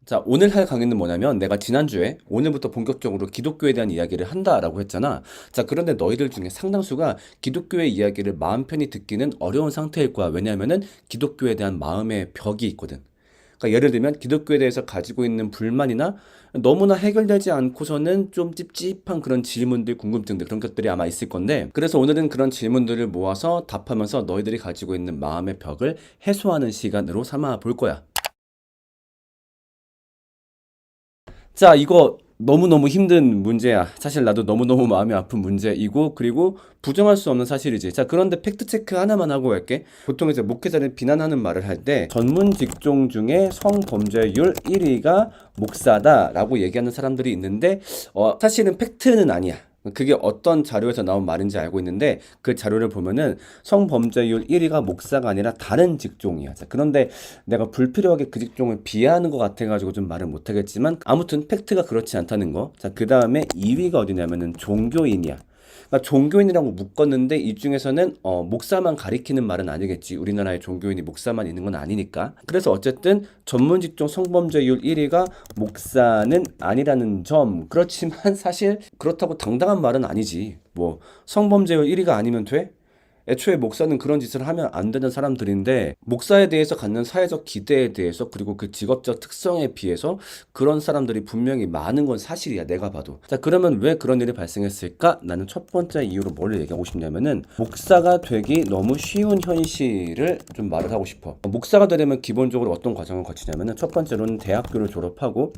자, 오늘 할 강의는 뭐냐면 내가 지난주에 오늘부터 본격적으로 기독교에 대한 이야기를 한다라고 했잖아. 자, 그런데 너희들 중에 상당수가 기독교의 이야기를 마음 편히 듣기는 어려운 상태일 거야. 왜냐하면은 기독교에 대한 마음의 벽이 있거든. 그러니까 예를 들면 기독교에 대해서 가지고 있는 불만이나 너무나 해결되지 않고서는 좀 찝찝한 그런 질문들, 궁금증들 그런 것들이 아마 있을 건데, 그래서 오늘은 그런 질문들을 모아서 답하면서 너희들이 가지고 있는 마음의 벽을 해소하는 시간으로 삼아 볼 거야. 자, 이거 너무너무 힘든 문제야. 사실 나도 너무너무 마음이 아픈 문제이고, 그리고 부정할 수 없는 사실이지. 자, 그런데 팩트체크 하나만 하고 갈게. 보통 이제 목회자를 비난하는 말을 할 때, 전문 직종 중에 성범죄율 1위가 목사다라고 얘기하는 사람들이 있는데, 사실은 팩트는 아니야. 그게 어떤 자료에서 나온 말인지 알고 있는데, 그 자료를 보면은 성범죄율 1위가 목사가 아니라 다른 직종이야. 자, 그런데 내가 불필요하게 그 직종을 비하하는 것 같아가지고 좀 말을 못하겠지만, 아무튼 팩트가 그렇지 않다는 거. 자, 그 다음에 2위가 어디냐면은 종교인이야. 그러니까 종교인이라고 묶었는데 이 중에서는 목사만 가리키는 말은 아니겠지. 우리나라에 종교인이 목사만 있는 건 아니니까. 그래서 어쨌든 전문 직종 성범죄율 1위가 목사는 아니라는 점. 그렇지만 사실 그렇다고 당당한 말은 아니지. 뭐 성범죄율 1위가 아니면 돼? 애초에 목사는 그런 짓을 하면 안 되는 사람들인데, 목사에 대해서 갖는 사회적 기대에 대해서, 그리고 그 직업적 특성에 비해서 그런 사람들이 분명히 많은 건 사실이야, 내가 봐도. 자, 그러면 왜 그런 일이 발생했을까? 나는 첫 번째 이유로 뭘 얘기하고 싶냐면은, 목사가 되기 너무 쉬운 현실을 좀 말을 하고 싶어. 목사가 되려면 기본적으로 어떤 과정을 거치냐면은, 첫 번째로는 대학교를 졸업하고,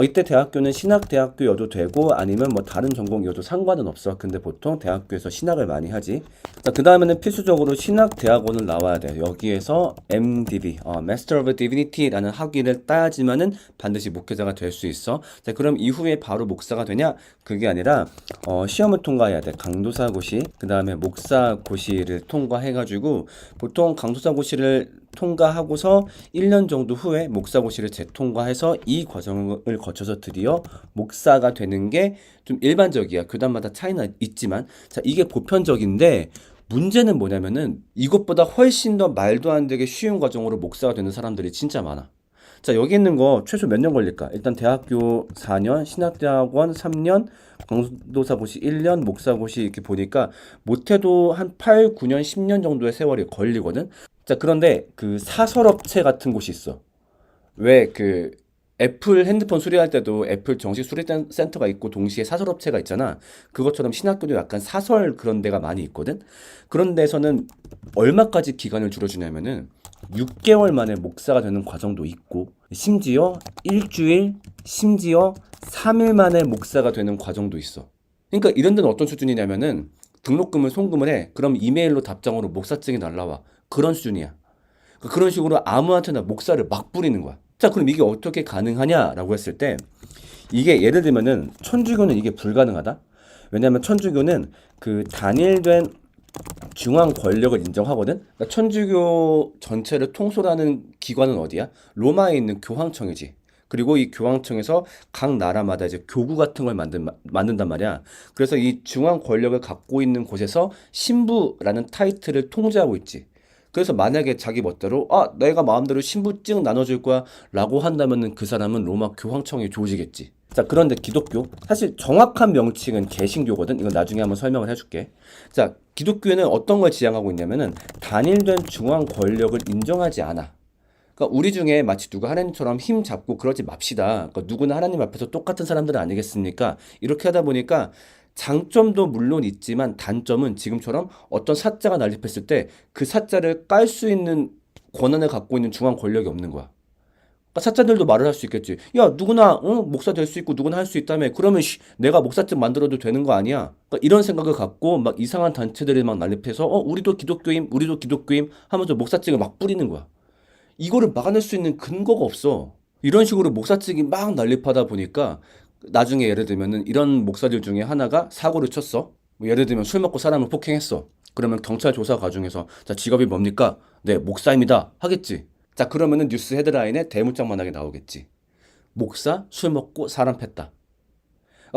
이때 대학교는 신학대학교여도 되고 아니면 뭐 다른 전공이어도 상관은 없어. 근데 보통 대학교에서 신학을 많이 하지. 자, 그 다음에는 필수적으로 신학대학원을 나와야 돼. 여기에서 MDB, Master of Divinity라는 학위를 따야지만은 반드시 목회자가 될 수 있어. 자, 그럼 이후에 바로 목사가 되냐? 그게 아니라 시험을 통과해야 돼. 강도사고시, 그 다음에 목사고시를 통과해가지고, 보통 강도사고시를 통과하고서 1년 정도 후에 목사고시를 재통과해서 이 과정을 거쳐서 드디어 목사가 되는 게 좀 일반적이야. 교단마다 차이는 있지만, 자, 이게 보편적인데, 문제는 뭐냐면은 이것보다 훨씬 더 말도 안 되게 쉬운 과정으로 목사가 되는 사람들이 진짜 많아. 자, 여기 있는 거 최소 몇 년 걸릴까? 일단 대학교 4년, 신학대학원 3년, 강도사고시 1년, 목사고시 이렇게 보니까 못해도 한 8, 9년, 10년 정도의 세월이 걸리거든? 자, 그런데 그 사설업체 같은 곳이 있어. 왜 그 애플 핸드폰 수리할 때도 애플 정식 수리 센터가 있고 동시에 사설업체가 있잖아. 그것처럼 신학교도 약간 사설 그런 데가 많이 있거든. 그런 데서는 얼마까지 기간을 줄여주냐면은 6개월 만에 목사가 되는 과정도 있고, 심지어 일주일, 심지어 3일 만에 목사가 되는 과정도 있어. 그러니까 이런 데는 어떤 수준이냐면은 등록금을 송금을 해. 그럼 이메일로 답장으로 목사증이 날라와. 그런 수준이야. 그런 식으로 아무한테나 목사를 막 뿌리는 거야. 자, 그럼 이게 어떻게 가능하냐라고 했을 때, 이게 예를 들면은 천주교는 이게 불가능하다? 왜냐하면 천주교는 그 단일된 중앙 권력을 인정하거든? 그러니까 천주교 전체를 통솔하는 기관은 어디야? 로마에 있는 교황청이지. 그리고 이 교황청에서 각 나라마다 이제 교구 같은 걸 만든단 말이야. 그래서 이 중앙 권력을 갖고 있는 곳에서 신부라는 타이틀을 통제하고 있지. 그래서 만약에 자기 멋대로 내가 마음대로 신분증 나눠줄 거야 라고 한다면은 그 사람은 로마 교황청의 조직이겠지. 자, 그런데 기독교, 사실 정확한 명칭은 개신교거든. 이건 나중에 한번 설명을 해줄게. 자, 기독교는 어떤 걸 지향하고 있냐면은 단일된 중앙 권력을 인정하지 않아. 그러니까 우리 중에 마치 누가 하나님처럼 힘 잡고 그러지 맙시다. 그러니까 누구나 하나님 앞에서 똑같은 사람들은 아니겠습니까? 이렇게 하다 보니까 장점도 물론 있지만 단점은 지금처럼 어떤 사자가 난립했을 때 그 사자를 깔 수 있는 권한을 갖고 있는 중앙 권력이 없는 거야. 그러니까 사자들도 말을 할 수 있겠지. 야, 누구나 목사 될 수 있고 누구나 할 수 있다며. 그러면 내가 목사증 만들어도 되는 거 아니야? 그러니까 이런 생각을 갖고 막 이상한 단체들이 막 난립해서 우리도 기독교임 하면서 목사증을 막 뿌리는 거야. 이거를 막아낼 수 있는 근거가 없어. 이런 식으로 목사직이 막 난립하다 보니까 나중에 예를 들면은 이런 목사들 중에 하나가 사고를 쳤어. 뭐 예를 들면 술 먹고 사람을 폭행했어. 그러면 경찰 조사 과정에서 자, 직업이 뭡니까? 네, 목사입니다. 하겠지. 자, 그러면은 뉴스 헤드라인에 대문짝만하게 나오겠지. 목사 술 먹고 사람 팼다.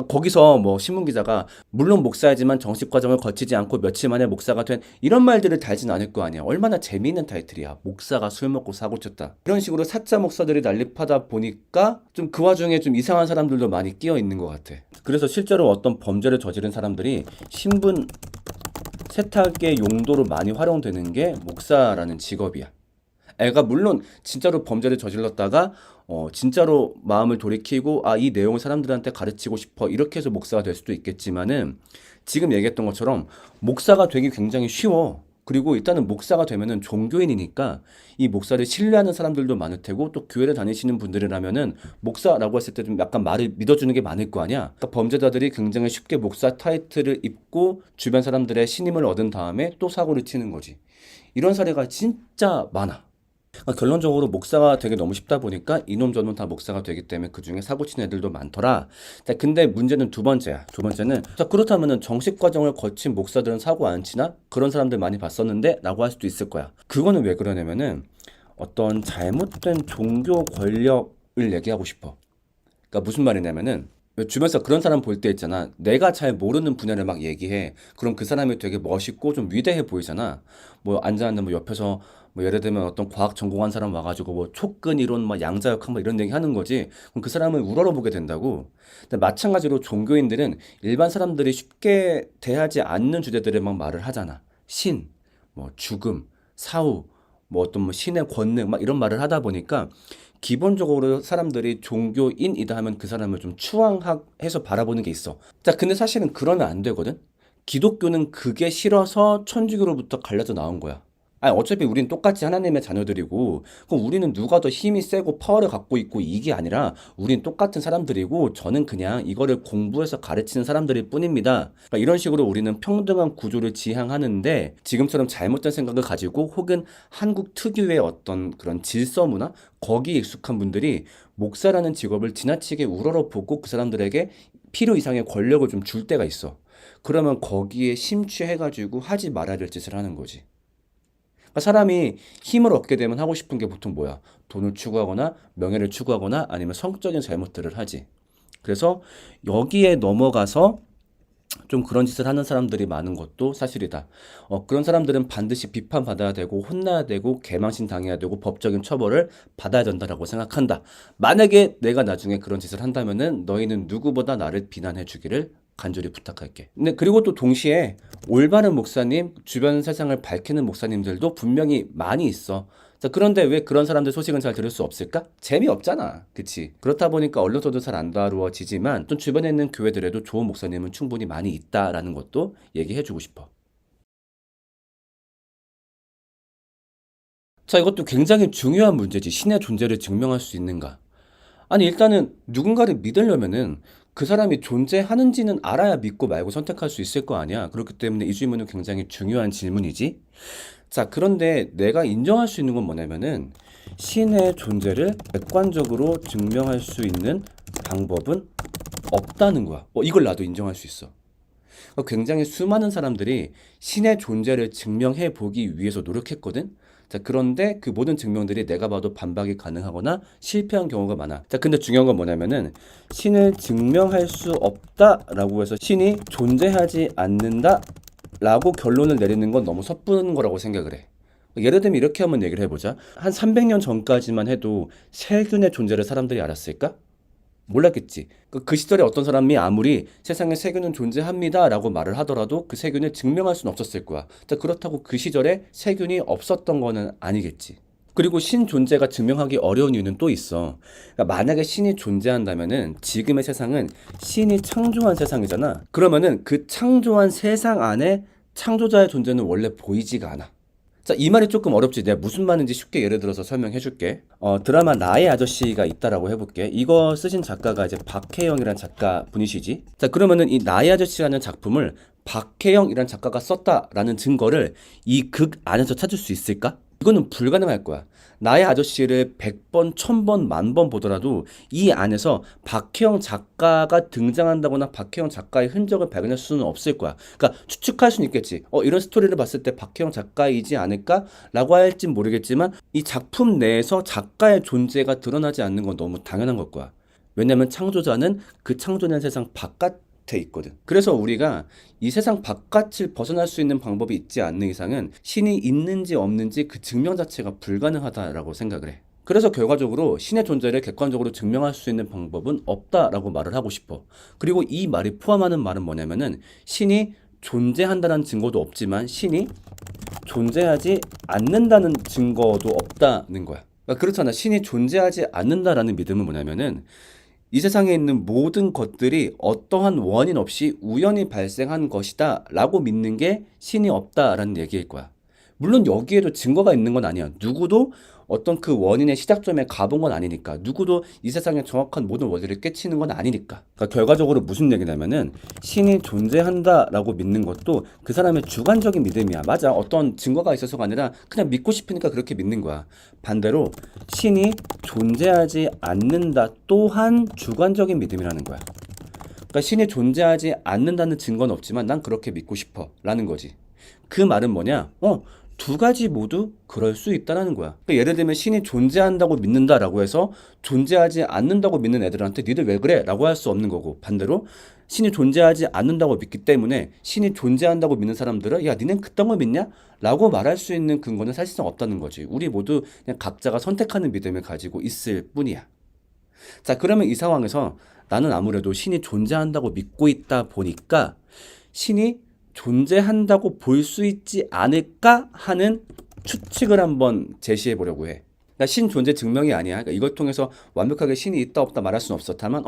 거기서 뭐 신문기자가 물론 목사이지만 정식 과정을 거치지 않고 며칠 만에 목사가 된 이런 말들을 달진 않을 거 아니야. 얼마나 재미있는 타이틀이야. 목사가 술 먹고 사고 쳤다. 이런 식으로 사짜 목사들이 난립하다 보니까 좀 그 와중에 좀 이상한 사람들도 많이 끼어 있는 것 같아. 그래서 실제로 어떤 범죄를 저지른 사람들이 신분 세탁의 용도로 많이 활용되는 게 목사라는 직업이야. 애가 물론 진짜로 범죄를 저질렀다가 진짜로 마음을 돌이키고 이 내용을 사람들한테 가르치고 싶어 이렇게 해서 목사가 될 수도 있겠지만은 지금 얘기했던 것처럼 목사가 되기 굉장히 쉬워. 그리고 일단은 목사가 되면은 종교인이니까 이 목사를 신뢰하는 사람들도 많을 테고 또 교회를 다니시는 분들이라면은 목사라고 했을 때 좀 약간 말을 믿어주는 게 많을 거 아니야. 그러니까 범죄자들이 굉장히 쉽게 목사 타이틀을 입고 주변 사람들의 신임을 얻은 다음에 또 사고를 치는 거지. 이런 사례가 진짜 많아. 결론적으로 목사가 되게 너무 쉽다 보니까 이놈 저놈 다 목사가 되기 때문에 그중에 사고 친 애들도 많더라. 자, 근데 문제는 두 번째야. 두 번째는 자, 그렇다면은 정식 과정을 거친 목사들은 사고 안 치나? 그런 사람들 많이 봤었는데? 라고 할 수도 있을 거야. 그거는 왜 그러냐면은 어떤 잘못된 종교 권력을 얘기하고 싶어. 그러니까 무슨 말이냐면은 왜 주변에서 그런 사람 볼 때 있잖아. 내가 잘 모르는 분야를 막 얘기해. 그럼 그 사람이 되게 멋있고 좀 위대해 보이잖아. 뭐 앉아있는 뭐 옆에서 뭐 예를 들면 어떤 과학 전공한 사람 와가지고 뭐 촉근 이론, 뭐 양자역학 뭐 이런 얘기 하는 거지. 그럼 그 사람을 우러러 보게 된다고. 근데 마찬가지로 종교인들은 일반 사람들이 쉽게 대하지 않는 주제들을 막 말을 하잖아. 신, 뭐 죽음, 사후, 뭐 어떤 뭐 신의 권능 막 이런 말을 하다 보니까 기본적으로 사람들이 종교인이다 하면 그 사람을 좀 추앙해서 바라보는 게 있어. 자, 근데 사실은 그러면 안 되거든? 기독교는 그게 싫어서 천주교로부터 갈려져 나온 거야. 아니, 어차피 우린 똑같이 하나님의 자녀들이고, 그럼 우리는 누가 더 힘이 세고 파워를 갖고 있고 이게 아니라, 우린 똑같은 사람들이고, 저는 그냥 이거를 공부해서 가르치는 사람들일 뿐입니다. 그러니까 이런 식으로 우리는 평등한 구조를 지향하는데, 지금처럼 잘못된 생각을 가지고, 혹은 한국 특유의 어떤 그런 질서 문화? 거기에 익숙한 분들이 목사라는 직업을 지나치게 우러러 보고 그 사람들에게 필요 이상의 권력을 좀 줄 때가 있어. 그러면 거기에 심취해가지고 하지 말아야 될 짓을 하는 거지. 그러니까 사람이 힘을 얻게 되면 하고 싶은 게 보통 뭐야? 돈을 추구하거나 명예를 추구하거나 아니면 성적인 잘못들을 하지. 그래서 여기에 넘어가서 좀 그런 짓을 하는 사람들이 많은 것도 사실이다. 그런 사람들은 반드시 비판받아야 되고 혼나야 되고 개망신 당해야 되고 법적인 처벌을 받아야 된다라고 생각한다. 만약에 내가 나중에 그런 짓을 한다면은 너희는 누구보다 나를 비난해 주기를 간절히 부탁할게. 근데 그리고 또 동시에 올바른 목사님, 주변 세상을 밝히는 목사님들도 분명히 많이 있어. 자, 그런데 왜 그런 사람들 소식은 잘 들을 수 없을까? 재미없잖아. 그치? 그렇다 보니까 언론서도 잘 안 다루어지지만 좀 주변에 있는 교회들에도 좋은 목사님은 충분히 많이 있다라는 것도 얘기해주고 싶어. 자, 이것도 굉장히 중요한 문제지. 신의 존재를 증명할 수 있는가? 아니, 일단은 누군가를 믿으려면은 그 사람이 존재하는지는 알아야 믿고 말고 선택할 수 있을 거 아니야. 그렇기 때문에 이 질문은 굉장히 중요한 질문이지. 자, 그런데 내가 인정할 수 있는 건 뭐냐면은 신의 존재를 객관적으로 증명할 수 있는 방법은 없다는 거야. 이걸 나도 인정할 수 있어. 굉장히 수많은 사람들이 신의 존재를 증명해 보기 위해서 노력했거든. 자, 그런데 그 모든 증명들이 내가 봐도 반박이 가능하거나 실패한 경우가 많아. 자, 근데 중요한 건 뭐냐면은 신을 증명할 수 없다라고 해서 신이 존재하지 않는다 라고 결론을 내리는 건 너무 섣부른 거라고 생각을 해. 예를 들면 이렇게 한번 얘기를 해보자. 한 300년 전까지만 해도 세균의 존재를 사람들이 알았을까? 몰랐겠지. 그 시절에 어떤 사람이 아무리 세상에 세균은 존재합니다 라고 말을 하더라도 그 세균을 증명할 수는 없었을 거야. 자, 그렇다고 그 시절에 세균이 없었던 거는 아니겠지. 그리고 신 존재가 증명하기 어려운 이유는 또 있어. 그러니까 만약에 신이 존재한다면은 지금의 세상은 신이 창조한 세상이잖아. 그러면은 그 창조한 세상 안에 창조자의 존재는 원래 보이지가 않아. 자, 이 말이 조금 어렵지. 내가 무슨 말인지 쉽게 예를 들어서 설명해 줄게. 드라마 나의 아저씨가 있다라고 해볼게. 이거 쓰신 작가가 이제 박혜영이라는 작가 분이시지. 자, 그러면은 이 나의 아저씨라는 작품을 박혜영이라는 작가가 썼다라는 증거를 이 극 안에서 찾을 수 있을까? 이거는 불가능할 거야. 나의 아저씨를 100번, 1000번, 10,000번 보더라도 이 안에서 박혜영 작가가 등장한다거나 박혜영 작가의 흔적을 발견할 수는 없을 거야. 그러니까 추측할 수는 있겠지. 이런 스토리를 봤을 때 박혜영 작가이지 않을까? 라고 할진 모르겠지만 이 작품 내에서 작가의 존재가 드러나지 않는 건 너무 당연한 걸 거야. 왜냐면 창조자는 그 창조된 세상 바깥에 있거든. 그래서 우리가 이 세상 바깥을 벗어날 수 있는 방법이 있지 않는 이상은 신이 있는지 없는지 그 증명 자체가 불가능하다라고 생각을 해. 그래서 결과적으로 신의 존재를 객관적으로 증명할 수 있는 방법은 없다라고 말을 하고 싶어. 그리고 이 말이 포함하는 말은 뭐냐면은 신이 존재한다는 증거도 없지만 신이 존재하지 않는다는 증거도 없다는 거야. 그러니까 그렇잖아. 신이 존재하지 않는다라는 믿음은 뭐냐면은 이 세상에 있는 모든 것들이 어떠한 원인 없이 우연히 발생한 것이다 라고 믿는 게 신이 없다라는 얘기일 거야. 물론 여기에도 증거가 있는 건 아니야. 누구도 어떤 그 원인의 시작점에 가본 건 아니니까. 누구도 이 세상의 정확한 모든 원리를 깨치는 건 아니니까. 그러니까 결과적으로 무슨 얘기냐면은 신이 존재한다라고 믿는 것도 그 사람의 주관적인 믿음이야. 맞아. 어떤 증거가 있어서가 아니라 그냥 믿고 싶으니까 그렇게 믿는 거야. 반대로 신이 존재하지 않는다 또한 주관적인 믿음이라는 거야. 그러니까 신이 존재하지 않는다는 증거는 없지만 난 그렇게 믿고 싶어 라는 거지. 그 말은 뭐냐? 두 가지 모두 그럴 수 있다라는 거야. 그러니까 예를 들면 신이 존재한다고 믿는다라고 해서 존재하지 않는다고 믿는 애들한테 니들 왜 그래? 라고 할 수 없는 거고, 반대로 신이 존재하지 않는다고 믿기 때문에 신이 존재한다고 믿는 사람들은 야 니넨 그딴 걸 믿냐? 라고 말할 수 있는 근거는 사실상 없다는 거지. 우리 모두 그냥 각자가 선택하는 믿음을 가지고 있을 뿐이야. 자, 그러면 이 상황에서 나는 아무래도 신이 존재한다고 믿고 있다 보니까 신이 존재한다고 볼 수 있지 않을까 하는 추측을 한번 제시해 보려고 해. 그러니까 신 존재 증명이 아니야. 그러니까 이걸 통해서 완벽하게 신이 있다 없다 말할 수는 없어. 다만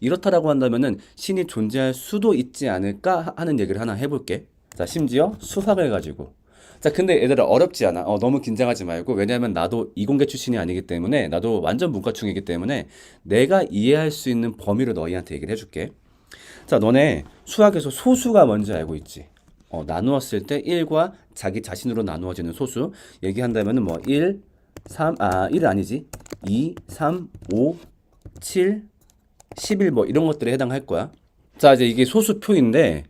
이렇다라고 한다면은 신이 존재할 수도 있지 않을까 하는 얘기를 하나 해볼게. 자, 심지어 수학을 가지고. 자, 근데 얘들아 어렵지 않아. 너무 긴장하지 말고. 왜냐하면 나도 이공계 출신이 아니기 때문에, 나도 완전 문과충이기 때문에 내가 이해할 수 있는 범위로 너희한테 얘기를 해줄게. 자, 너네 수학에서 소수가 뭔지 알고 있지? 나누었을 때 1과 자기 자신으로 나누어지는 소수 얘기한다면은 뭐 1, 1은 아니지. 2, 3, 5, 7, 11 뭐 이런 것들에 해당할 거야. 자, 이제 이게 소수표인데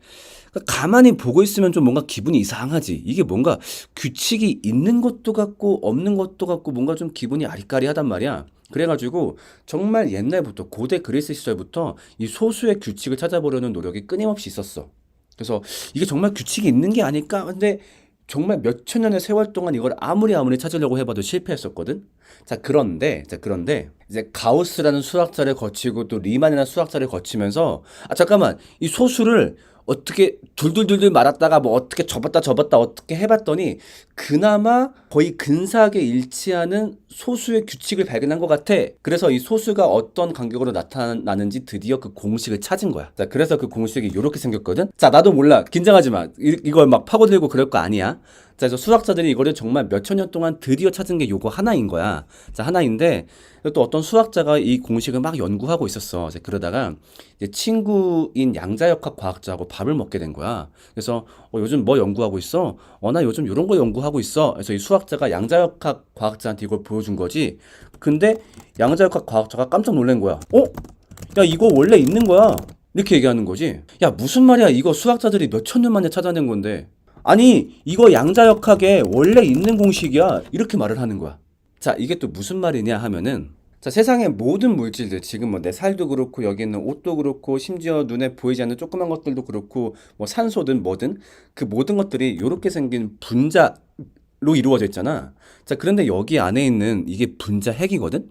가만히 보고 있으면 좀 뭔가 기분이 이상하지. 이게 뭔가 규칙이 있는 것도 같고 없는 것도 같고 뭔가 좀 기분이 아리까리하단 말이야. 그래가지고 정말 옛날부터 고대 그리스 시절부터 이 소수의 규칙을 찾아보려는 노력이 끊임없이 있었어. 그래서 이게 정말 규칙이 있는 게 아닐까? 근데 정말 몇천 년의 세월 동안 이걸 아무리 찾으려고 해봐도 실패했었거든. 자, 그런데 이제 가우스라는 수학자를 거치고 또 리만이라는 수학자를 거치면서 잠깐만, 이 소수를 어떻게 둘둘둘둘 말았다가 뭐 어떻게 접었다 어떻게 해봤더니 그나마 거의 근사하게 일치하는 소수의 규칙을 발견한 것 같아. 그래서 이 소수가 어떤 간격으로 나타나는지 드디어 그 공식을 찾은 거야. 자, 그래서 그 공식이 이렇게 생겼거든. 자, 나도 몰라. 긴장하지 마. 이걸 막 파고들고 그럴 거 아니야. 자, 그래서 수학자들이 이거를 정말 몇천 년 동안 드디어 찾은 게 요거 하나인 거야. 자, 하나인데 또 어떤 수학자가 이 공식을 막 연구하고 있었어. 이제 그러다가 이제 친구인 양자역학 과학자하고 밥을 먹게 된 거야. 그래서 요즘 뭐 연구하고 있어? 나 요즘 이런 거 연구하고 있어. 그래서 이 수학자가 양자역학 과학자한테 이걸 보여준 거지. 근데 양자역학 과학자가 깜짝 놀란 거야. 야, 이거 원래 있는 거야. 이렇게 얘기하는 거지. 야, 무슨 말이야? 이거 수학자들이 몇천 년 만에 찾아낸 건데. 아니, 이거 양자역학에 원래 있는 공식이야. 이렇게 말을 하는 거야. 자, 이게 또 무슨 말이냐 하면은, 자, 세상의 모든 물질들, 지금 뭐 내 살도 그렇고 여기 있는 옷도 그렇고 심지어 눈에 보이지 않는 조그만 것들도 그렇고 뭐 산소든 뭐든 그 모든 것들이 이렇게 생긴 분자로 이루어져 있잖아. 자, 그런데 여기 안에 있는 이게 분자 핵이거든.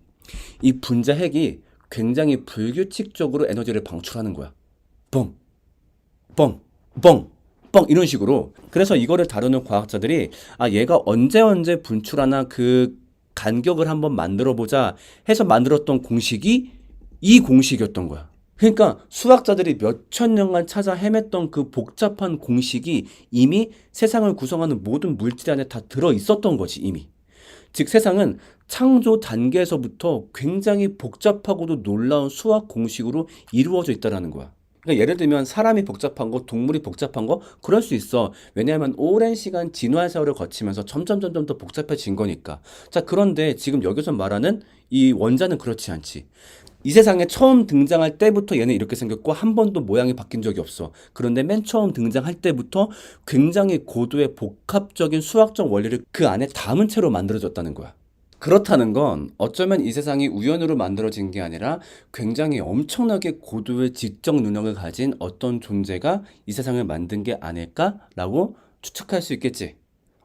이 분자 핵이 굉장히 불규칙적으로 에너지를 방출하는 거야. 뻥, 뻥, 뻥, 뻥 이런 식으로. 그래서 이거를 다루는 과학자들이 얘가 언제 분출하나 그 간격을 한번 만들어 보자 해서 만들었던 공식이 이 공식이었던 거야. 그러니까 수학자들이 몇천 년간 찾아 헤맸던 그 복잡한 공식이 이미 세상을 구성하는 모든 물질 안에 다 들어 있었던 거지, 이미. 즉 세상은 창조 단계에서부터 굉장히 복잡하고도 놀라운 수학 공식으로 이루어져 있다는 거야. 그러니까 예를 들면 사람이 복잡한 거, 동물이 복잡한 거 그럴 수 있어. 왜냐하면 오랜 시간 진화 세월을 거치면서 점점 더 복잡해진 거니까. 자, 그런데 지금 여기서 말하는 이 원자는 그렇지 않지. 이 세상에 처음 등장할 때부터 얘는 이렇게 생겼고 한 번도 모양이 바뀐 적이 없어. 그런데 맨 처음 등장할 때부터 굉장히 고도의 복합적인 수학적 원리를 그 안에 담은 채로 만들어졌다는 거야. 그렇다는 건 어쩌면 이 세상이 우연으로 만들어진 게 아니라 굉장히 엄청나게 고도의 지적 능력을 가진 어떤 존재가 이 세상을 만든 게 아닐까라고 추측할 수 있겠지.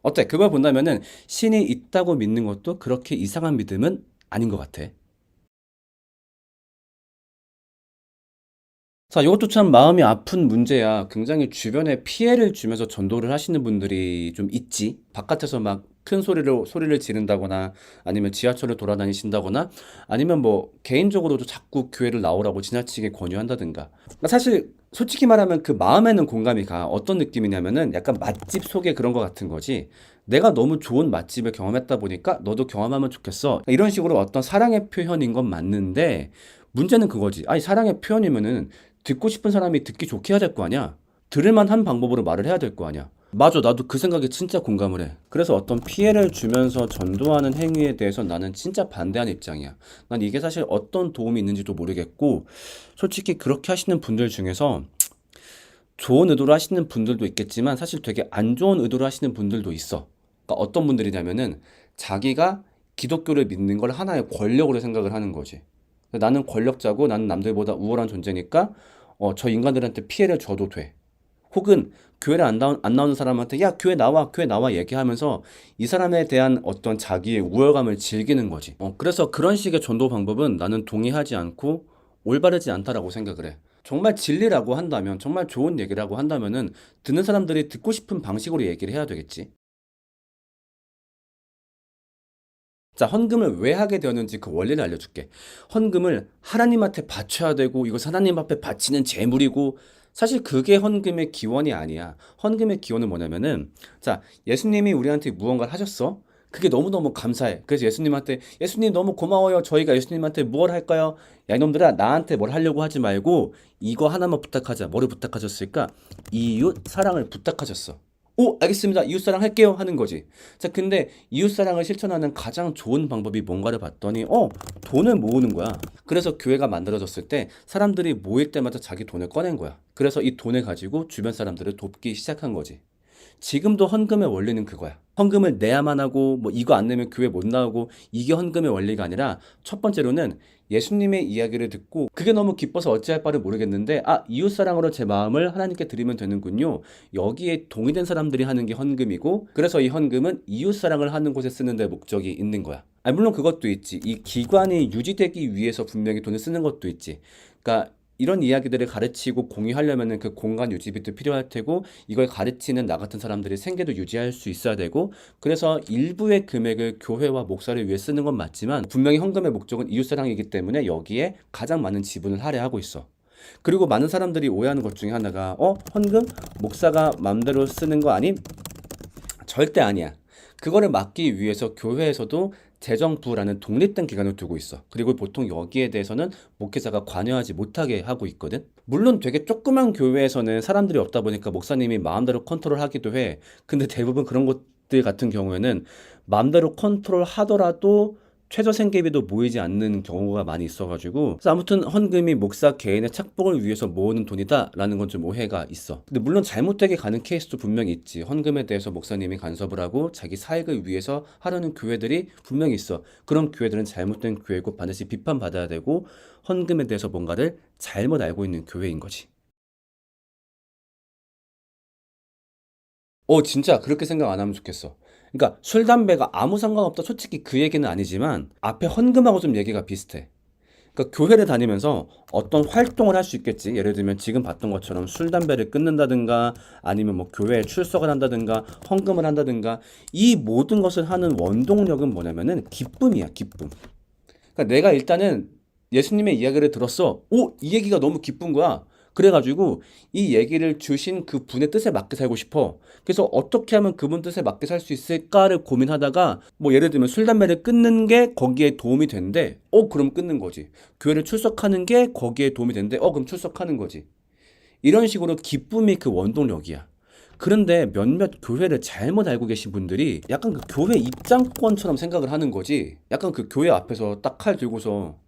어때? 그걸 본다면은 신이 있다고 믿는 것도 그렇게 이상한 믿음은 아닌 것 같아. 자, 이것도 참 마음이 아픈 문제야. 굉장히 주변에 피해를 주면서 전도를 하시는 분들이 좀 있지. 바깥에서 막 큰 소리를 지른다거나 아니면 지하철을 돌아다니신다거나 아니면 뭐 개인적으로도 자꾸 교회를 나오라고 지나치게 권유한다든가. 그러니까 사실 솔직히 말하면 그 마음에는 공감이 가. 어떤 느낌이냐면은 약간 맛집 소개 그런 거 같은 거지. 내가 너무 좋은 맛집을 경험했다 보니까 너도 경험하면 좋겠어. 이런 식으로 어떤 사랑의 표현인 건 맞는데 문제는 그거지. 아니, 사랑의 표현이면은 듣고 싶은 사람이 듣기 좋게 해야 될 거 아니야. 들을 만한 방법으로 말을 해야 될 거 아니야. 맞아, 나도 그 생각에 진짜 공감을 해. 그래서 어떤 피해를 주면서 전도하는 행위에 대해서 나는 진짜 반대하는 입장이야. 난 이게 사실 어떤 도움이 있는지도 모르겠고, 솔직히 그렇게 하시는 분들 중에서 좋은 의도로 하시는 분들도 있겠지만, 사실 되게 안 좋은 의도로 하시는 분들도 있어. 그러니까 어떤 분들이냐면은, 자기가 기독교를 믿는 걸 하나의 권력으로 생각을 하는 거지. 나는 권력자고 나는 남들보다 우월한 존재니까 저 인간들한테 피해를 줘도 돼. 혹은 교회를 안 나오는 사람한테 야, 교회 나와 얘기하면서 이 사람에 대한 어떤 자기의 우월감을 즐기는 거지. 그래서 그런 식의 전도 방법은 나는 동의하지 않고 올바르지 않다라고 생각을 해. 정말 진리라고 한다면, 정말 좋은 얘기라고 한다면은 듣는 사람들이 듣고 싶은 방식으로 얘기를 해야 되겠지. 자, 헌금을 왜 하게 되었는지 그 원리를 알려줄게. 헌금을 하나님한테 바쳐야 되고, 이거 하나님 앞에 바치는 재물이고, 사실 그게 헌금의 기원이 아니야. 헌금의 기원은 뭐냐면은, 자, 예수님이 우리한테 무언가를 하셨어. 그게 너무너무 감사해. 그래서 예수님한테, 예수님 너무 고마워요. 저희가 예수님한테 무엇 할까요? 야, 이놈들아, 나한테 뭘 하려고 하지 말고, 이거 하나만 부탁하자. 뭐를 부탁하셨을까? 이웃 사랑을 부탁하셨어. 오, 알겠습니다. 이웃사랑 할게요. 하는 거지. 자, 근데 이웃사랑을 실천하는 가장 좋은 방법이 뭔가를 봤더니, 돈을 모으는 거야. 그래서 교회가 만들어졌을 때 사람들이 모일 때마다 자기 돈을 꺼낸 거야. 그래서 이 돈을 가지고 주변 사람들을 돕기 시작한 거지. 지금도 헌금의 원리는 그거야. 헌금을 내야만 하고 뭐 이거 안 내면 교회 못 나오고 이게 헌금의 원리가 아니라 첫 번째로는 예수님의 이야기를 듣고 그게 너무 기뻐서 어찌할 바를 모르겠는데 이웃사랑으로 제 마음을 하나님께 드리면 되는군요. 여기에 동의된 사람들이 하는 게 헌금이고 그래서 이 헌금은 이웃사랑을 하는 곳에 쓰는 데 목적이 있는 거야. 물론 그것도 있지. 이 기관이 유지되기 위해서 분명히 돈을 쓰는 것도 있지. 그러니까 이런 이야기들을 가르치고 공유하려면은 그 공간 유지비도 필요할 테고 이걸 가르치는 나 같은 사람들이 생계도 유지할 수 있어야 되고 그래서 일부의 금액을 교회와 목사를 위해 쓰는 건 맞지만 분명히 헌금의 목적은 이웃사랑이기 때문에 여기에 가장 많은 지분을 할애하고 있어. 그리고 많은 사람들이 오해하는 것 중에 하나가 헌금 목사가 맘대로 쓰는 거 아님? 절대 아니야. 그거를 막기 위해서 교회에서도 재정부라는 독립된 기관을 두고 있어. 그리고 보통 여기에 대해서는 목회자가 관여하지 못하게 하고 있거든. 물론 되게 조그만 교회에서는 사람들이 없다 보니까 목사님이 마음대로 컨트롤하기도 해. 근데 대부분 그런 것들 같은 경우에는 마음대로 컨트롤 하더라도 최저 생계비도 모이지 않는 경우가 많이 있어가지고 그래서 아무튼 헌금이 목사 개인의 착복을 위해서 모으는 돈이다라는 건 좀 오해가 있어. 근데 물론 잘못되게 가는 케이스도 분명히 있지. 헌금에 대해서 목사님이 간섭을 하고 자기 사익을 위해서 하려는 교회들이 분명히 있어. 그런 교회들은 잘못된 교회고 반드시 비판받아야 되고 헌금에 대해서 뭔가를 잘못 알고 있는 교회인 거지. 진짜 그렇게 생각 안 하면 좋겠어. 그러니까 술, 담배가 아무 상관없다. 솔직히 그 얘기는 아니지만 앞에 헌금하고 좀 얘기가 비슷해. 그러니까 교회를 다니면서 어떤 활동을 할 수 있겠지. 예를 들면 지금 봤던 것처럼 술, 담배를 끊는다든가 아니면 뭐 교회에 출석을 한다든가 헌금을 한다든가 이 모든 것을 하는 원동력은 뭐냐면은 기쁨이야, 기쁨. 그러니까 내가 일단은 예수님의 이야기를 들었어. 이 얘기가 너무 기쁜 거야. 그래가지고 이 얘기를 주신 그 분의 뜻에 맞게 살고 싶어. 그래서 어떻게 하면 그분 뜻에 맞게 살 수 있을까를 고민하다가 뭐 예를 들면 술, 담배를 끊는 게 거기에 도움이 된대. 그럼 끊는 거지. 교회를 출석하는 게 거기에 도움이 된대. 그럼 출석하는 거지. 이런 식으로 기쁨이 그 원동력이야. 그런데 몇몇 교회를 잘못 알고 계신 분들이 약간 그 교회 입장권처럼 생각을 하는 거지. 약간 그 교회 앞에서 딱 칼 들고서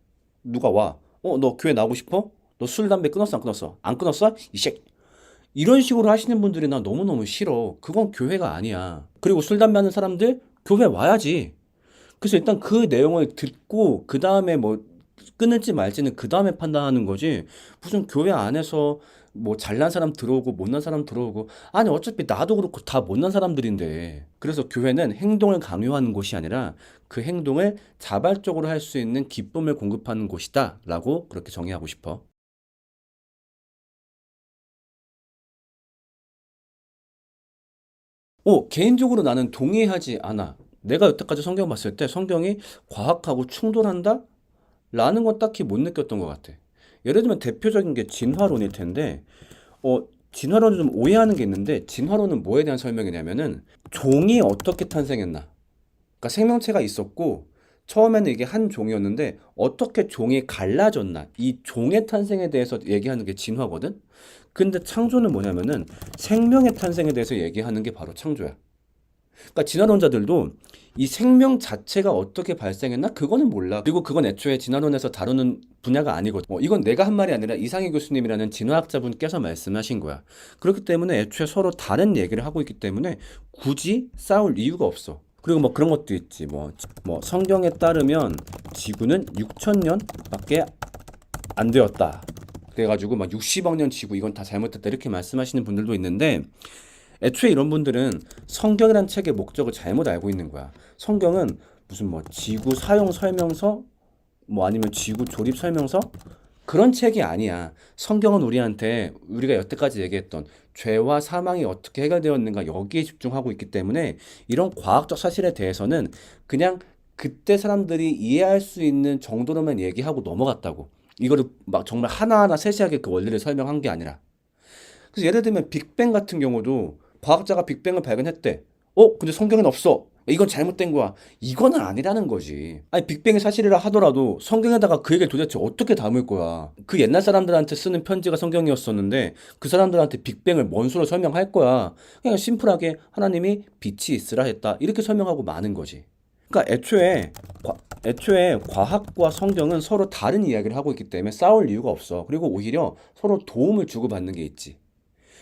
누가 와. 너 교회 나오고 싶어? 너 술, 담배 끊었어, 안 끊었어? 안 끊었어? 이 새. 이런 식으로 하시는 분들이 나 너무너무 싫어. 그건 교회가 아니야. 그리고 술, 담배 하는 사람들 교회 와야지. 그래서 일단 그 내용을 듣고 그 다음에 뭐 끊을지 말지는 그 다음에 판단하는 거지. 무슨 교회 안에서 뭐 잘난 사람 들어오고 못난 사람 들어오고 아니 어차피 나도 그렇고 다 못난 사람들인데. 그래서 교회는 행동을 강요하는 곳이 아니라 그 행동을 자발적으로 할 수 있는 기쁨을 공급하는 곳이다라고 그렇게 정의하고 싶어. 개인적으로 나는 동의하지 않아. 내가 여태까지 성경 봤을 때 성경이 과학하고 충돌한다? 라는 건 딱히 못 느꼈던 것 같아. 예를 들면 대표적인 게 진화론일 텐데, 진화론을 좀 오해하는 게 있는데, 진화론은 뭐에 대한 설명이냐면은, 종이 어떻게 탄생했나. 그러니까 생명체가 있었고, 처음에는 이게 한 종이었는데, 어떻게 종이 갈라졌나. 이 종의 탄생에 대해서 얘기하는 게 진화거든? 근데 창조는 뭐냐면은, 생명의 탄생에 대해서 얘기하는 게 바로 창조야. 그러니까 진화론자들도 이 생명 자체가 어떻게 발생했나 그거는 몰라. 그리고 그건 애초에 진화론에서 다루는 분야가 아니거든. 이건 내가 한 말이 아니라 이상희 교수님이라는 진화학자분께서 말씀하신 거야. 그렇기 때문에 애초에 서로 다른 얘기를 하고 있기 때문에 굳이 싸울 이유가 없어. 그리고 뭐 그런 것도 있지. 뭐 성경에 따르면 지구는 6천 년밖에 안 되었다. 그래가지고 막 60억 년 지구 이건 다 잘못됐다 이렇게 말씀하시는 분들도 있는데 애초에 이런 분들은 성경이란 책의 목적을 잘못 알고 있는 거야. 성경은 무슨 뭐 지구 사용 설명서, 뭐 아니면 지구 조립 설명서 그런 책이 아니야. 성경은 우리한테 우리가 여태까지 얘기했던 죄와 사망이 어떻게 해결되었는가 여기에 집중하고 있기 때문에 이런 과학적 사실에 대해서는 그냥 그때 사람들이 이해할 수 있는 정도로만 얘기하고 넘어갔다고. 이거를 막 정말 하나하나 세세하게 그 원리를 설명한 게 아니라. 그래서 예를 들면 빅뱅 같은 경우도 과학자가 빅뱅을 발견했대. 근데 성경엔 없어. 이건 잘못된 거야. 이거는 아니라는 거지. 아니, 빅뱅이 사실이라 하더라도 성경에다가 그 얘기를 도대체 어떻게 담을 거야. 그 옛날 사람들한테 쓰는 편지가 성경이었었는데 그 사람들한테 빅뱅을 뭔 수로 설명할 거야. 그냥 심플하게 하나님이 빛이 있으라 했다. 이렇게 설명하고 마는 거지. 그러니까 애초에 과학과 성경은 서로 다른 이야기를 하고 있기 때문에 싸울 이유가 없어. 그리고 오히려 서로 도움을 주고받는 게 있지.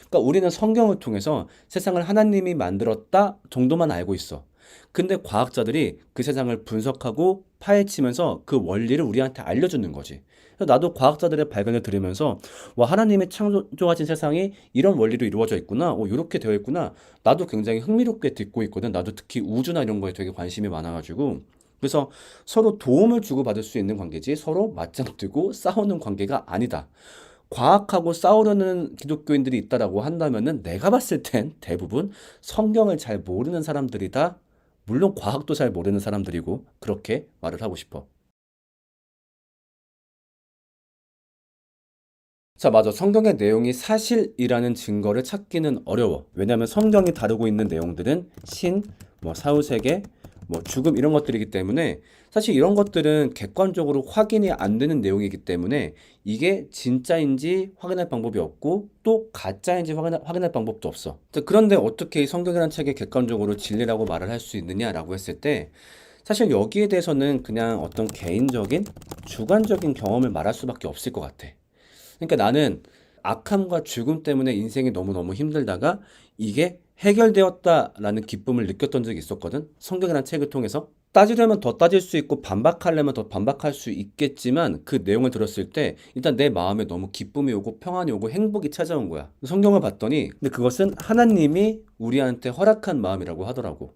그러니까 우리는 성경을 통해서 세상을 하나님이 만들었다 정도만 알고 있어. 근데 과학자들이 그 세상을 분석하고 파헤치면서 그 원리를 우리한테 알려주는 거지. 그래서 나도 과학자들의 발견을 들으면서 와 하나님이 창조하신 세상이 이런 원리로 이루어져 있구나. 이렇게 되어 있구나. 나도 굉장히 흥미롭게 듣고 있거든. 나도 특히 우주나 이런 거에 되게 관심이 많아가지고. 그래서 서로 도움을 주고받을 수 있는 관계지 서로 맞짱 뜨고 싸우는 관계가 아니다. 과학하고 싸우려는 기독교인들이 있다라고 한다면은 내가 봤을 땐 대부분 성경을 잘 모르는 사람들이다. 물론 과학도 잘 모르는 사람들이고 그렇게 말을 하고 싶어. 자, 맞아. 성경의 내용이 사실이라는 증거를 찾기는 어려워. 왜냐하면 성경이 다루고 있는 내용들은 신, 뭐 사후세계, 뭐 죽음 이런 것들이기 때문에 사실 이런 것들은 객관적으로 확인이 안 되는 내용이기 때문에 이게 진짜인지 확인할 방법이 없고 또 가짜인지 확인할 방법도 없어. 자, 그런데 어떻게 이 성경이라는 책에 객관적으로 진리라고 말을 할 수 있느냐라고 했을 때 사실 여기에 대해서는 그냥 어떤 개인적인 주관적인 경험을 말할 수밖에 없을 것 같아. 그러니까 나는 악함과 죽음 때문에 인생이 너무너무 힘들다가 이게 해결되었다라는 기쁨을 느꼈던 적이 있었거든. 성경이라는 책을 통해서. 따지려면 더 따질 수 있고 반박하려면 더 반박할 수 있겠지만 그 내용을 들었을 때 일단 내 마음에 너무 기쁨이 오고 평안이 오고 행복이 찾아온 거야. 성경을 봤더니 근데 그것은 하나님이 우리한테 허락한 마음이라고 하더라고.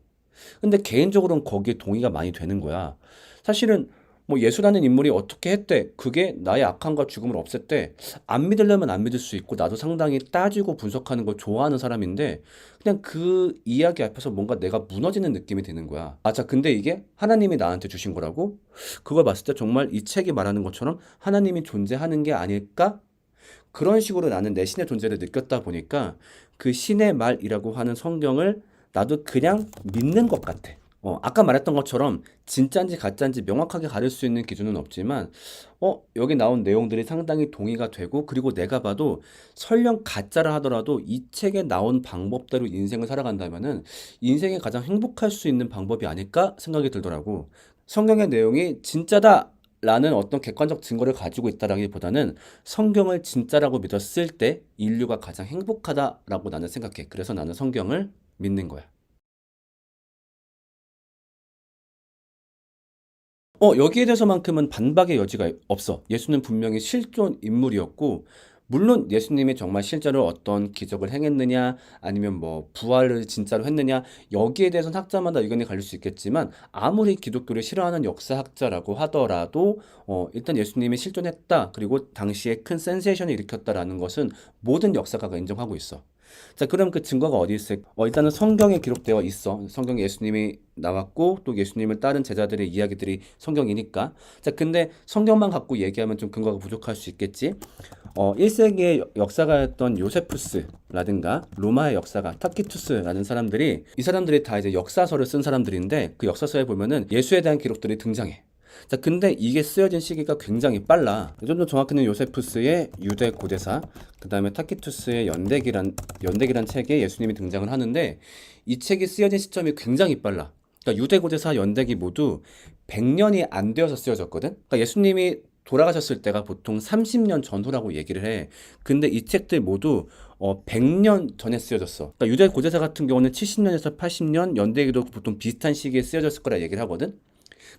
근데 개인적으로는 거기에 동의가 많이 되는 거야. 사실은 뭐 예수라는 인물이 어떻게 했대? 그게 나의 악함과 죽음을 없앴대. 안 믿으려면 안 믿을 수 있고 나도 상당히 따지고 분석하는 걸 좋아하는 사람인데 그냥 그 이야기 앞에서 뭔가 내가 무너지는 느낌이 드는 거야. 아, 자, 근데 이게 하나님이 나한테 주신 거라고? 그걸 봤을 때 정말 이 책이 말하는 것처럼 하나님이 존재하는 게 아닐까? 그런 식으로 나는 내 신의 존재를 느꼈다 보니까 그 신의 말이라고 하는 성경을 나도 그냥 믿는 것 같아. 아까 말했던 것처럼 진짜인지 가짜인지 명확하게 가릴 수 있는 기준은 없지만, 여기 나온 내용들이 상당히 동의가 되고, 그리고 내가 봐도 설령 가짜라 하더라도 이 책에 나온 방법대로 인생을 살아간다면은 인생에 가장 행복할 수 있는 방법이 아닐까 생각이 들더라고. 성경의 내용이 진짜다! 라는 어떤 객관적 증거를 가지고 있다라기보다는 성경을 진짜라고 믿었을 때 인류가 가장 행복하다라고 나는 생각해. 그래서 나는 성경을 믿는 거야. 여기에 대해서만큼은 반박의 여지가 없어. 예수는 분명히 실존 인물이었고, 물론 예수님이 정말 실제로 어떤 기적을 행했느냐, 아니면 뭐 부활을 진짜로 했느냐, 여기에 대해서는 학자마다 의견이 갈릴 수 있겠지만, 아무리 기독교를 싫어하는 역사학자라고 하더라도, 일단 예수님이 실존했다, 그리고 당시에 큰 센세이션을 일으켰다라는 것은 모든 역사가가 인정하고 있어. 자, 그럼 그 증거가 어디 있을까? 일단은 성경에 기록되어 있어. 성경에 예수님이 나왔고, 또 예수님을 따른 제자들의 이야기들이 성경이니까. 자, 근데 성경만 갖고 얘기하면 좀 근거가 부족할 수 있겠지? 1세기의 역사가였던 요세푸스라든가 로마의 역사가 타키투스라는 사람들이, 이 사람들이 다 이제 역사서를 쓴 사람들인데, 그 역사서에 보면은 예수에 대한 기록들이 등장해. 자, 근데 이게 쓰여진 시기가 굉장히 빨라. 좀 더 정확히는 요세푸스의 유대 고대사, 그 다음에 타키투스의 연대기란 책에 예수님이 등장을 하는데, 이 책이 쓰여진 시점이 굉장히 빨라. 그러니까 유대 고대사, 연대기 모두 100년이 안 되어서 쓰여졌거든. 그러니까 예수님이 돌아가셨을 때가 보통 30년 전후라고 얘기를 해. 근데 이 책들 모두 100년 전에 쓰여졌어. 그러니까 유대 고대사 같은 경우는 70년에서 80년, 연대기도 보통 비슷한 시기에 쓰여졌을 거라 얘기를 하거든.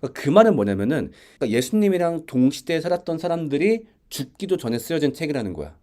그러니까 그 말은 뭐냐면은, 그러니까 예수님이랑 동시대에 살았던 사람들이 죽기도 전에 쓰여진 책이라는 거야.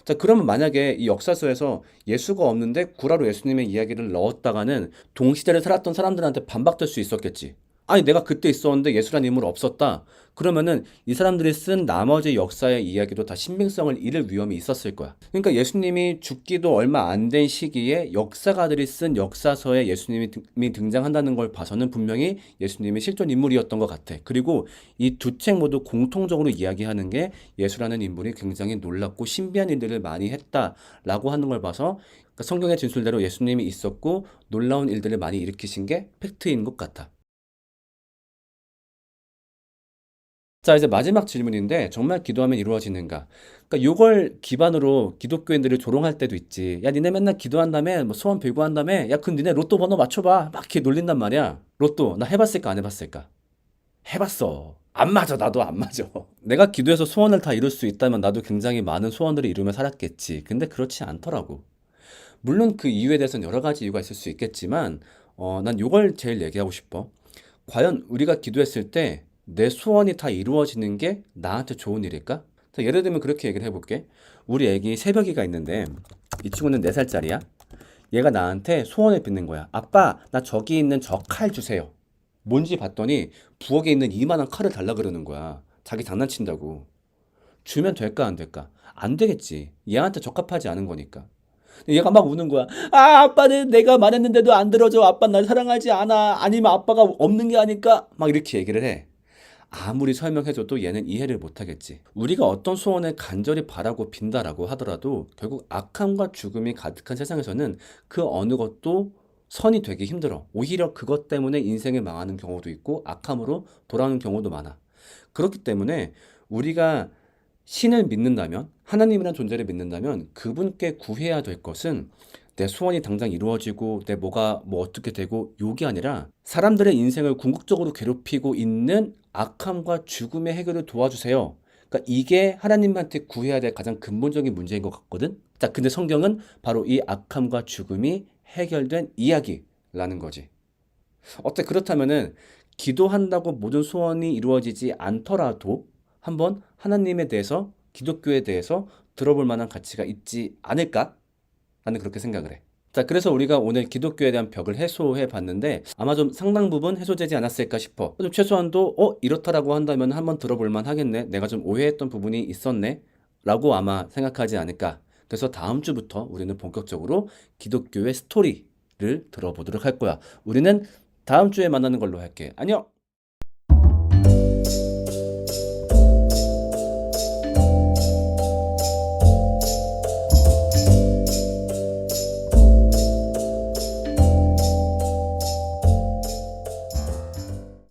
자, 그러면 만약에 이 역사서에서 예수가 없는데 구라로 예수님의 이야기를 넣었다가는 동시대를 살았던 사람들한테 반박될 수 있었겠지. 아니, 내가 그때 있었는데 예수라는 인물 없었다. 그러면은 이 사람들이 쓴 나머지 역사의 이야기도 다 신빙성을 잃을 위험이 있었을 거야. 그러니까 예수님이 죽기도 얼마 안 된 시기에 역사가들이 쓴 역사서에 예수님이 등장한다는 걸 봐서는 분명히 예수님이 실존 인물이었던 것 같아. 그리고 이 두 책 모두 공통적으로 이야기하는 게 예수라는 인물이 굉장히 놀랍고 신비한 일들을 많이 했다라고 하는 걸 봐서, 그러니까 성경의 진술대로 예수님이 있었고 놀라운 일들을 많이 일으키신 게 팩트인 것 같아. 자, 이제 마지막 질문인데, 정말 기도하면 이루어지는가? 그러니까 요걸 기반으로 기독교인들을 조롱할 때도 있지. 야, 니네 맨날 기도한다며, 뭐 소원 빌고 한다며, 야, 그럼 니네 로또 번호 맞춰봐. 막 이렇게 놀린단 말이야. 로또, 나 해봤을까, 안 해봤을까? 해봤어. 안 맞아, 나도 안 맞아. 내가 기도해서 소원을 다 이룰 수 있다면 나도 굉장히 많은 소원들을 이루며 살았겠지. 근데 그렇지 않더라고. 물론 그 이유에 대해서는 여러 가지 이유가 있을 수 있겠지만, 난 요걸 제일 얘기하고 싶어. 과연 우리가 기도했을 때 내 소원이 다 이루어지는 게 나한테 좋은 일일까? 자, 예를 들면 그렇게 얘기를 해볼게. 우리 애기 새벽이가 있는데, 이 친구는 4살짜리야. 얘가 나한테 소원을 빚는 거야. 아빠, 나 저기 있는 저 칼 주세요. 뭔지 봤더니 부엌에 있는 이만한 칼을 달라 그러는 거야. 자기 장난친다고. 주면 될까 안 될까? 안 되겠지. 얘한테 적합하지 않은 거니까. 얘가 막 우는 거야. 아, 아빠는 내가 말했는데도 안 들어줘. 아빠 날 사랑하지 않아. 아니면 아빠가 없는 게 아닐까? 막 이렇게 얘기를 해. 아무리 설명해줘도 얘는 이해를 못하겠지. 우리가 어떤 소원을 간절히 바라고 빈다라고 하더라도 결국 악함과 죽음이 가득한 세상에서는 그 어느 것도 선이 되기 힘들어. 오히려 그것 때문에 인생이 망하는 경우도 있고 악함으로 돌아오는 경우도 많아. 그렇기 때문에 우리가 신을 믿는다면, 하나님이란 존재를 믿는다면 그분께 구해야 될 것은 내 소원이 당장 이루어지고 내 뭐가 뭐 어떻게 되고 요게 아니라 사람들의 인생을 궁극적으로 괴롭히고 있는 악함과 죽음의 해결을 도와주세요. 그러니까 이게 하나님한테 구해야 될 가장 근본적인 문제인 것 같거든. 자, 근데 성경은 바로 이 악함과 죽음이 해결된 이야기라는 거지. 어때? 그렇다면은 기도한다고 모든 소원이 이루어지지 않더라도 한번 하나님에 대해서, 기독교에 대해서 들어볼 만한 가치가 있지 않을까? 나는 그렇게 생각을 해. 자, 그래서 우리가 오늘 기독교에 대한 벽을 해소해 봤는데 아마 좀 상당 부분 해소되지 않았을까 싶어. 좀 최소한도 이렇다라고 한다면 한번 들어볼 만 하겠네. 내가 좀 오해했던 부분이 있었네. 라고 아마 생각하지 않을까. 그래서 다음 주부터 우리는 본격적으로 기독교의 스토리를 들어보도록 할 거야. 우리는 다음 주에 만나는 걸로 할게. 안녕!